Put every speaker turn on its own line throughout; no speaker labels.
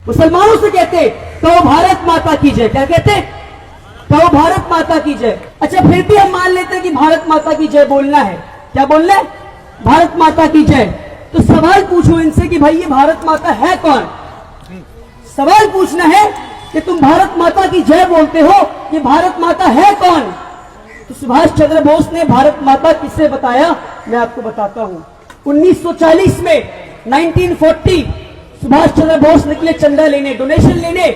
मुसलमानों से कहते कहो भारत माता की जय। क्या कहते? कहो भारत माता की जय। अच्छा, फिर भी हम मान लेते हैं कि भारत माता की जय बोलना है। क्या बोलना है? भारत माता की जय। तो सवाल पूछो इनसे कि भाई ये भारत माता है कौन? सवाल पूछना है कि तुम भारत माता की जय बोलते हो, ये भारत माता है कौन? तो सुभाष चंद्र बोस ने भारत माता किसे बताया, मैं आपको बताता हूं। 1940 में 1940 सुभाष चंद्र बोस निकले चंदा लेने, डोनेशन लेने,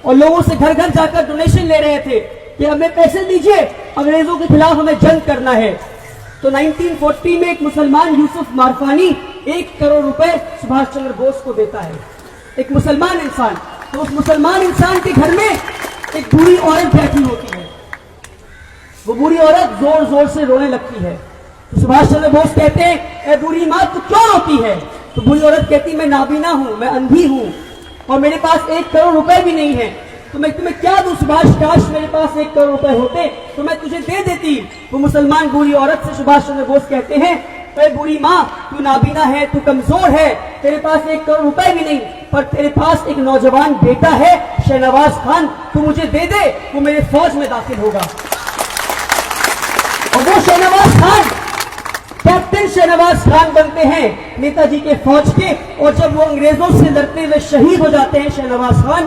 और लोगों से घर घर जाकर डोनेशन ले रहे थे कि हमें पैसे दीजिए, अंग्रेजों के खिलाफ हमें जंग करना है। तो 1940 में एक मुसलमान यूसुफ मारफानी 1 करोड़ रुपए सुभाष चंद्र बोस को देता है, एक मुसलमान इंसान। तो उस मुसलमान इंसान के घर में एक बूढ़ी औरत बैठी होती है। वो बूढ़ी औरत जोर जोर से रोने लगती है। तो सुभाष चंद्र बोस कहते हैं, ए बूढ़ी माँ तू क्यों रोती है? तो बूढ़ी औरत कहती, मैं नाबीना हूं, मैं अंधी हूं और मेरे पास 1 करोड़ रुपए भी नहीं है, तो मैं तुम्हें क्या दूं सुभाष? काश मेरे पास 1 करोड़ रुपए होते तो मैं तुझे दे देती। वो मुसलमान बूढ़ी औरत से सुभाष चंद्र बोस कहते हैं, अरे बूढ़ी माँ तू नाबीना है, तू कमजोर है, तेरे पास 1 करोड़ रुपए भी नहीं, पर तेरे पास एक नौजवान बेटा है शहनवाज खान, तू मुझे दे दे, वो मेरे फौज में दाखिल होगा। और वो शहनवाज खान कैप्टन शहनवाज खान बनते हैं नेताजी के फौज के। और जब वो अंग्रेजों से लड़ते हुए शहीद हो जाते हैं शहनवाज खान,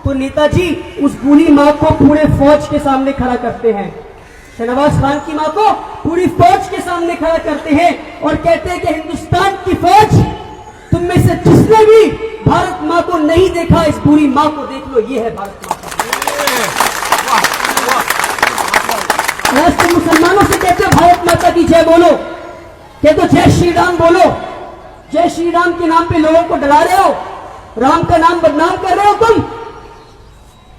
तो नेताजी उस बूढ़ी माँ को पूरे फौज के सामने खड़ा करते हैं। शहनवाज खान की माँ को पूरी फौज के सामने खड़ा करते हैं और कहते हैं कि हिंदुस्तान की फौज, तुम में से जिसने भी भारत माँ को नहीं देखा, इस बूढ़ी माँ को देख लो, ये है भारत माँ। आज तुम मुसलमानों से कहते हो भारत माता की जय बोलो, कहते हो जय श्री राम बोलो। जय श्री राम के नाम पे लोगों को डरा रहे हो, राम का नाम बदनाम कर रहे हो, तुम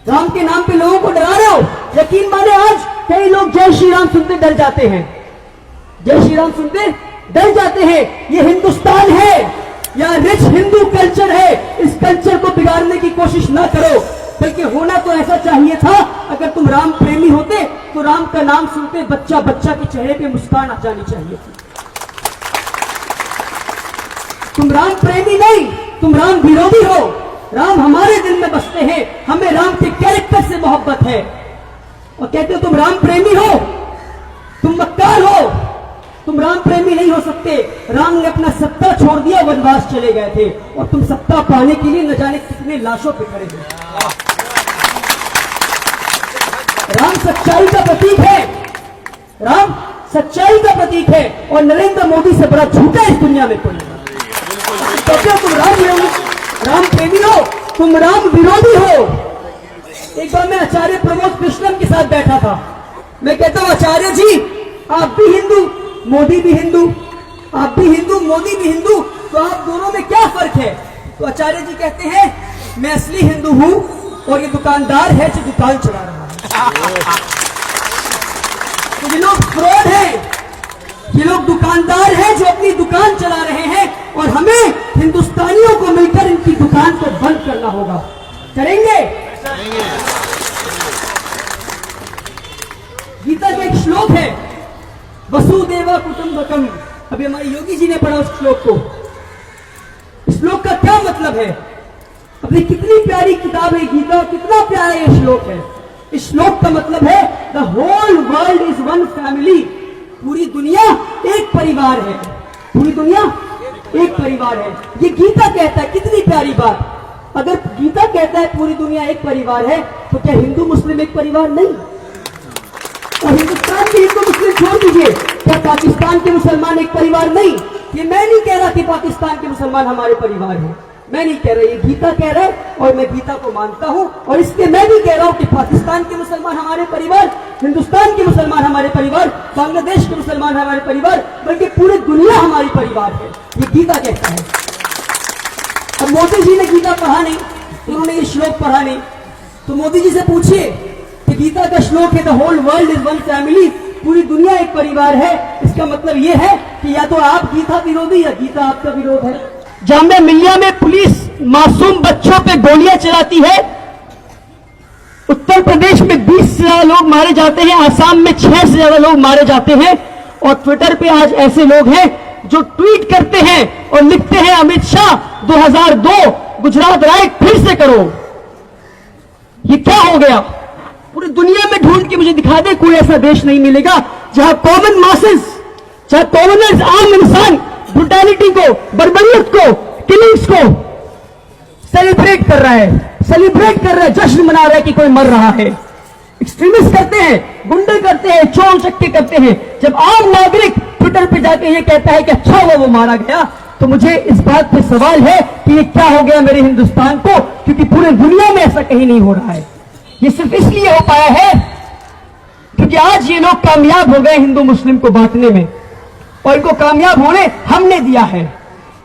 राम के नाम पे लोगों को डरा रहे हो। यकीन माने आज कई लोग जय श्री राम सुनते डर जाते हैं, जय श्री राम सुनते डर जाते हैं। ये हिंदुस्तान है या रिच हिंदू कल्चर है, इस कल्चर को बिगाड़ने की कोशिश ना करो, बल्कि होना तो ऐसा चाहिए था। अगर तुम राम प्रेमी होते तो राम का नाम सुनते बच्चा बच्चा के चेहरे पे मुस्कान आ जानी चाहिए थी। तुम राम प्रेमी नहीं, तुम राम विरोधी हो। राम हमारे दिल में बसते हैं, हमें राम के कैरेक्टर से मोहब्बत है। और कहते हो तुम राम प्रेमी हो, तुम मक्कार हो, तुम राम प्रेमी नहीं हो सकते। राम ने अपना सत्ता छोड़ दिया, वनवास चले गए थे, और तुम सत्ता पाने के लिए न जाने कितने लाशों पे खड़े थे। राम सच्चाई का प्रतीक है, राम सच्चाई का प्रतीक है, और नरेंद्र मोदी से बड़ा झूठा इस दुनिया में कोई नहीं। तो तुम राम प्रेमी हो, तुम राम विरोधी हो। एक बार मैं आचार्य प्रमोद कृष्णम के साथ बैठा था। मैं कहता हूं आचार्य जी, आप भी हिंदू, मोदी भी हिंदू, आप भी हिंदू, मोदी भी हिंदू, तो आप दोनों में क्या फर्क है? तो आचार्य जी कहते हैं, मैं असली हिंदू हूं और ये दुकानदार है जो दुकान चला रहा है। तो ये लोग फ्रॉड हैं, ये लोग दुकानदार हैं जो अपनी दुकान चला रहे हैं, और हमें हिंदुस्तानियों को मिलकर इनकी दुकान को बंद करना होगा। करेंगे? गीता का एक श्लोक है, वसुदेव कुटुंबकम। अभी हमारे योगी जी ने पढ़ा उस श्लोक को। इस श्लोक का क्या मतलब है? अपनी कितनी प्यारी किताब है गीता, कितना प्यारा ये श्लोक है। इस श्लोक का मतलब है the whole world is one family. पूरी दुनिया एक परिवार है, पूरी दुनिया एक परिवार है। ये गीता कहता है, कितनी प्यारी बात। अगर गीता कहता है पूरी दुनिया एक परिवार है, तो क्या हिंदू मुस्लिम एक परिवार नहीं? और हिंदुस्तान के हिंदू मुस्लिम छोड़ दीजिए, क्या पाकिस्तान के मुसलमान एक परिवार नहीं? ये मैं नहीं कह रहा कि पाकिस्तान के मुसलमान हमारे परिवार हैं, मैं नहीं कह रहा, ये गीता कह रहा है, और मैं गीता को मानता हूं, और इसलिए मैं भी कह रहा हूं कि पाकिस्तान के मुसलमान हमारे परिवार, हिंदुस्तान के मुसलमान हमारे परिवार, बांग्लादेश के मुसलमान हमारे परिवार, बल्कि पूरी दुनिया हमारी परिवार है। ये गीता कहता है। अब मोदी जी ने गीता पढ़ा नहीं, उन्होंने ये श्लोक पढ़ा नहीं, तो मोदी जी से पूछिए कि गीता का श्लोक है the whole world is one family, पूरी दुनिया एक परिवार है, इसका मतलब ये है कि या तो आप गीता विरोधी या गीता आपका विरोध है। जामिया मिलिया में पुलिस मासूम बच्चों पे गोलियां चलाती है। उत्तर प्रदेश में 20 से ज्यादा लोग मारे जाते हैं, आसाम में 6 से ज्यादा लोग मारे जाते हैं, और ट्विटर पे आज ऐसे लोग हैं जो ट्वीट करते हैं और लिखते हैं अमित शाह 2002 गुजरात राइट फिर से करो। ये क्या हो गया? पूरी दुनिया में ढूंढ के मुझे दिखा दे, कोई ऐसा देश नहीं मिलेगा जहां कॉमन मासेस, जहां कॉमनर्स, आम इंसान ब्रुटैलिटी को, बर्बरियत को, किलिंग्स को सेलिब्रेट कर रहा है, जश्न मना रहा है कि कोई मर रहा है। एक्सट्रीमिस्ट करते हैं, गुंडे करते हैं, चोर चक्के करते हैं। जब आम नागरिक ट्विटर पे जाके ये कहता है कि अच्छा हुआ वो मारा गया, तो मुझे इस बात पे सवाल है कि ये क्या हो गया मेरे हिंदुस्तान को, क्योंकि पूरे दुनिया में ऐसा कहीं नहीं हो रहा है। ये सिर्फ इसलिए हो पाया है क्योंकि आज ये लोग कामयाब हो गए हिंदू मुस्लिम को बांटने में, और इनको कामयाब होने हमने दिया है।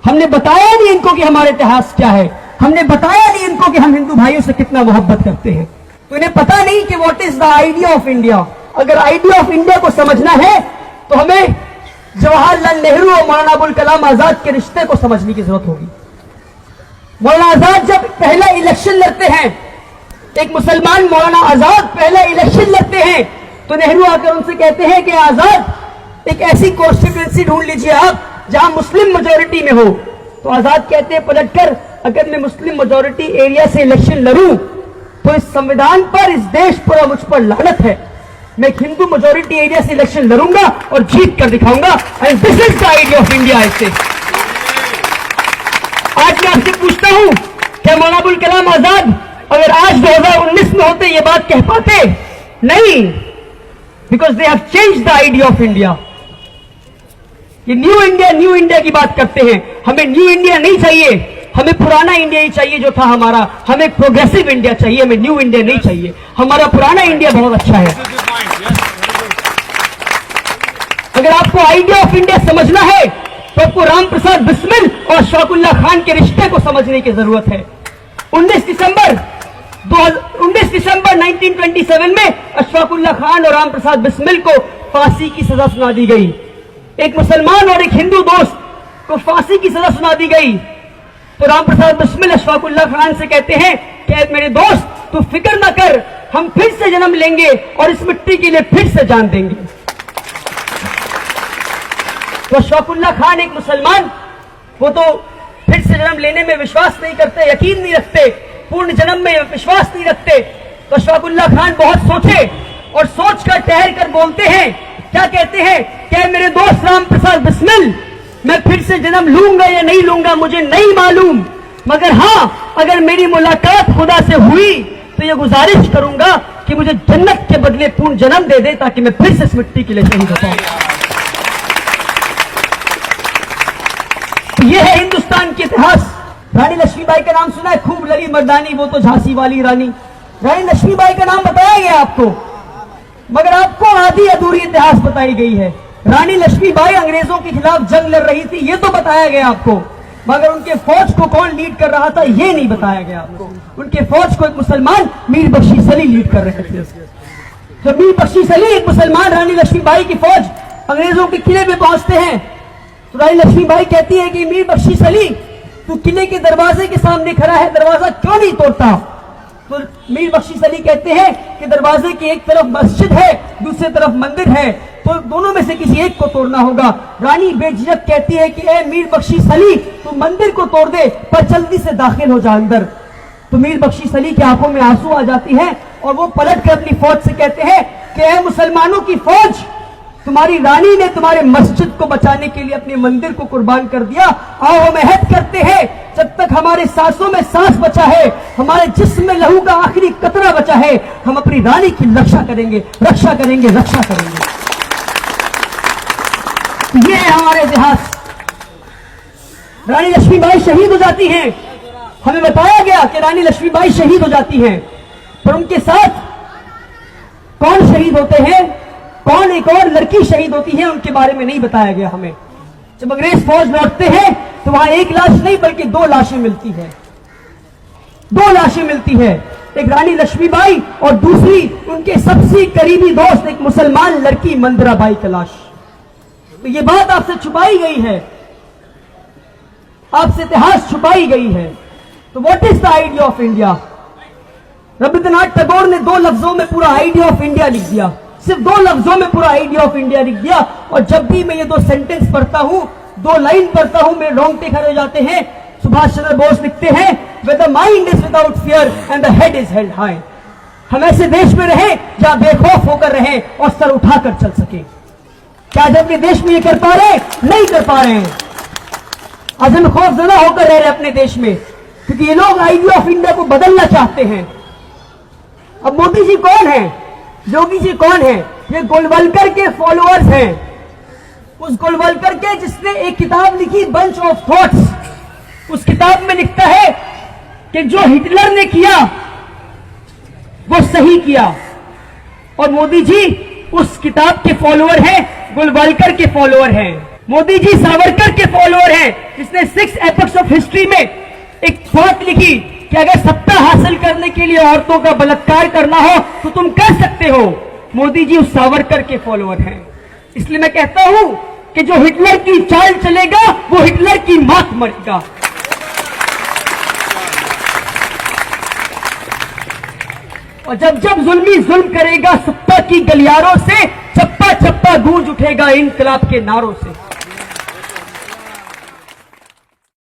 हमने बताया नहीं इनको कि हमारा इतिहास क्या है, हमने बताया नहीं इनको कि हम हिंदू भाइयों से कितना मोहब्बत करते हैं। तो इन्हें पता नहीं कि what is the idea of India. अगर आइडिया ऑफ इंडिया को समझना है तो हमें जवाहरलाल नेहरू और मौलाना अबुल कलाम आजाद के रिश्ते को समझने की जरूरत होगी। मौलाना आजाद जब पहला इलेक्शन लड़ते हैं, एक मुसलमान मौलाना आजाद पहला इलेक्शन लड़ते हैं, तो नेहरू आकर उनसे कहते हैं कि आजाद एक ऐसी कॉन्स्टिट्यूएंसी ढूंढ लीजिए आप जहां मुस्लिम मेजोरिटी में हो। तो आजाद कहते हैं पलटकर, अगर मैं मुस्लिम मेजोरिटी एरिया से इलेक्शन लड़ूं तो इस संविधान पर, इस देश पर और मुझ पर लानत है। मैं एक हिंदू मेजोरिटी एरिया से इलेक्शन लड़ूंगा और जीत कर दिखाऊंगा। And this is the idea of India. ऐसे आज मैं आपसे पूछता हूं, क्या मौलाना अबुल कलाम आजाद अगर आज 2019 में होते ये बात कह पाते? नहीं, because they have changed the idea of India. ये न्यू इंडिया की बात करते हैं। हमें न्यू इंडिया नहीं चाहिए, हमें पुराना इंडिया ही चाहिए जो था हमारा। हमें प्रोग्रेसिव इंडिया चाहिए, हमें न्यू इंडिया नहीं चाहिए। हमारा पुराना इंडिया बहुत अच्छा है। अगर आपको आइडिया ऑफ इंडिया समझना है तो आपको राम प्रसाद बिस्मिल और अशफाकुल्लाह खान के रिश्ते को समझने की जरूरत है। 19 दिसंबर 1927 में अशफाकुल्लाह खान और राम प्रसाद बिस्मिल को फांसी की सजा सुना दी गई। एक मुसलमान और एक हिंदू दोस्त को फांसी की सजा सुना दी गई। तो राम प्रसाद बिस्मिल अशफाकुल्लाह खान से कहते हैं कि मेरे दोस्त तू फिक्र ना कर, हम फिर से जन्म लेंगे और इस मिट्टी के लिए फिर से जान देंगे। तो अशफाकुल्लाह खान एक मुसलमान, वो तो फिर से जन्म लेने में विश्वास नहीं करते, यकीन नहीं रखते, पूर्ण जन्म में विश्वास नहीं रखते। तो अशफाकुल्लाह खान बहुत सोचे और सोचकर ठहर कर बोलते हैं, क्या कहते हैं कि मेरे दोस्त राम प्रसाद बिस्मिल, मैं फिर से जन्म लूंगा या नहीं लूंगा मुझे नहीं मालूम, मगर हां अगर मेरी मुलाकात खुदा से हुई तो ये गुजारिश करूंगा कि मुझे जन्नत के बदले पूर्ण जन्म दे दे ताकि मैं फिर से इस मिट्टी के लिए शहीद हो पाऊं। ये है हिंदुस्तान के इतिहास। रानी लक्ष्मीबाई का नाम सुना है, खूब लगी मर्दानी, वो तो झांसी वाली रानी। रानी लक्ष्मीबाई का नाम बताया गया आपको, मगर आपको आधी अधूरी इतिहास बताई गई है। रानी लक्ष्मीबाई अंग्रेजों के खिलाफ जंग लड़ रही थी, ये तो बताया गया आपको, मगर उनके फौज को कौन लीड कर रहा था ये नहीं बताया गया आपको। उनके फौज को एक मुसलमान मीर बख्शी सली लीड कर रहे थे। जब मीर बख्शी सली, एक मुसलमान, रानी लक्ष्मीबाई की फौज अंग्रेजों के किले में पहुंचते हैं, तो रानी लक्ष्मीबाई कहती है कि मीर बख्शी सली तू किले के दरवाजे के सामने खड़ा है, दरवाजा क्यों नहीं तोड़ता? तो मीर बख्शी सली कहते हैं कि दरवाजे की एक तरफ मस्जिद है, दूसरी तरफ मंदिर है, तो दोनों में से किसी एक को तोड़ना होगा। रानी बेझिझक कहती है कि ए मीर बख्शी सली तू मंदिर को तोड़ दे पर जल्दी से दाखिल हो जा अंदर। तो मीर बख्शी सली की आंखों में आंसू आ जाती हैं और वो पलट कर अपनी फौज से कहते हैं कि ए मुसलमानों की फौज, तुम्हारी रानी ने तुम्हारे मस्जिद को बचाने के लिए अपने मंदिर को कुर्बान कर दिया। आओ हम अहद करते हैं, जब तक हमारे सांसों में सांस बचा है, हमारे जिस्म में लहू का आखिरी कतरा बचा है, हम अपनी रानी की रक्षा करेंगे, रक्षा करेंगे, रक्षा करेंगे। ये है हमारे इतिहास। रानी लक्ष्मीबाई शहीद हो जाती हैं। हमें बताया गया कि रानी लक्ष्मीबाई शहीद हो जाती हैं, पर उनके साथ कौन शहीद होते हैं, कौन एक और लड़की शहीद होती है, उनके बारे में नहीं बताया गया हमें। जब अंग्रेज फौज लौटते हैं तो वहां एक लाश नहीं बल्कि दो लाशें मिलती है, दो लाशें मिलती है, एक रानी लक्ष्मीबाई और दूसरी उनके सबसे करीबी दोस्त एक मुसलमान लड़की मंदराबाई की लाश। तो ये बात आपसे छुपाई गई है, आपसे इतिहास छुपाई गई है। तो what is the idea of India? Rabindranath Tagore ने 2 लफ्जों में पूरा आइडिया ऑफ इंडिया लिख दिया, सिर्फ 2 लफ्जों में पूरा आइडिया ऑफ इंडिया लिख दिया। और जब भी मैं ये 2 सेंटेंस पढ़ता हूं, 2 लाइन पढ़ता हूं, मेरे रोंगटे खड़े हो जाते हैं। सुभाष चंद्र बोस लिखते हैं, where the mind is without fear and the head is held high। हम ऐसे देश में रहे जहां बेखौफ होकर रहे और सर उठाकर चल सके। क्या आज अपने देश में ये कर पा रहे? नहीं कर पा रहे हैं। आज हम खौफजदा होकर रह रहे अपने देश में, क्योंकि ये लोग आइडिया ऑफ इंडिया को बदलना चाहते हैं। अब मोदी जी कौन है? योगी जी कौन है? ये गोलवलकर के फॉलोअर्स हैं। उस गोलवलकर के जिसने एक किताब लिखी, बंच ऑफ थॉट्स। उस किताब में लिखता है कि जो हिटलर ने किया वो सही किया। और मोदी जी उस किताब के फॉलोअर हैं, गोलवलकर के फॉलोअर हैं। मोदी जी सावरकर के फॉलोअर हैं, जिसने 6 एपिक्स ऑफ हिस्ट्री में एक बात लिखी कि अगर सत्ता हासिल करने के लिए औरतों का बलात्कार करना हो तो तुम कर सकते हो। मोदी जी उस सावरकर के फॉलोअर हैं। इसलिए मैं कहता हूं कि जो हिटलर की चाल चलेगा वो हिटलर की मौत मरेगा। और जब जब जुल्मी जुल्म करेगा सत्ता की गलियारों से, चप्पा चप्पा गूंज उठेगा इनकलाब के नारों से।